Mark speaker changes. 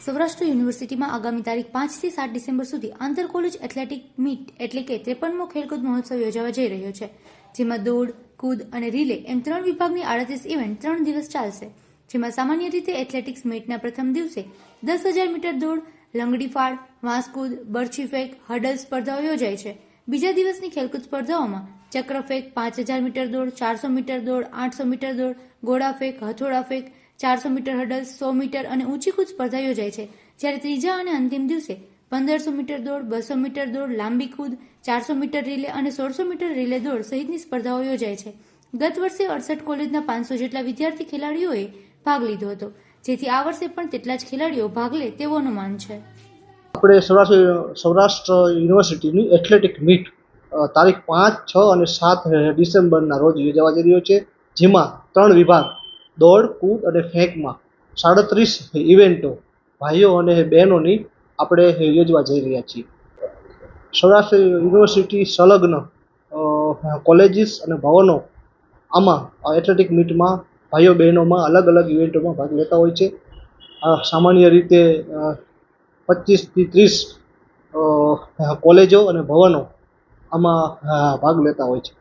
Speaker 1: સૌરાષ્ટ્ર યુનિવર્સિટીમાં આગામી તારીખ 5 થી 7 ડિસેમ્બર સુધી આંતર કોલેજ એથ્લેટિક મીટ એટલે કે 53મો ખેલકૂદ મહોત્સવ યોજાવા જઈ રહ્યો છે, જેમાં દોડ, કૂદ અને રિલે એમ 3 વિભાગની 38 ઇવેન્ટ 3 દિવસ ચાલશે. જેમાં સામાન્ય રીતે એથ્લેટિક્સ મીટના પ્રથમ દિવસે 10,000 મીટર દોડ, લંગડી ફાળ, વાંસકૂદ, બરછી ફેંક, હડલ સ્પર્ધાઓ યોજાય છે. બીજા દિવસની ખેલકૂદ સ્પર્ધાઓમાં ચક્ર ફેંક, 5,000 મીટર દોડ, 400 મીટર દોડ, 800 મીટર દોડ, ગોળા ફેંક, હથોડા ફેંક, 400 મીટર હડલ, 100 મીટર અને ઊંચી કૂદ સ્પર્ધા યોજાય છે. જ્યારે ત્રીજા અને અંતિમ દિવસે 1,500 મીટર દોડ, 200 મીટર દોડ, લાંબી કૂદ, 400 મીટર રીલે અને 1,600 મીટર રીલે દોડ સહિતની સ્પર્ધાઓ યોજાય છે. ગત વર્ષે 68 કોલેજના 500 જેટલા વિદ્યાર્થી ખેલાડીઓએ ભાગ લીધો હતો, જેથી આ વર્ષે પણ તેટલા જ ખેલાડીઓ ભાગ લે તેવું અનુમાન છે.
Speaker 2: આપણે સૌરાષ્ટ્ર યુનિવર્સિટીની એથ્લેટિક મીટ તારીખ 5, 6 અને 7 ડિસેમ્બરના રોજ યોજાવા જઈ રહ્યો છે, જેમાં 3 વિભાગ દોડ, કૂદ અને ફેંકમાં 37 ઇવેન્ટો ભાઈઓ અને બહેનોની આપણે યોજવા જઈ રહ્યા છીએ. સૌરાષ્ટ્ર યુનિવર્સિટી સંલગ્ન કોલેજીસ અને ભવનો આમાં એથ્લેટિક મીટમાં ભાઈઓ બહેનોમાં અલગ અલગ ઇવેન્ટોમાં ભાગ લેતા હોય છે. સામાન્ય રીતે 25 થી 30 કોલેજો અને ભવનો આમાં ભાગ લેતા હોય છે.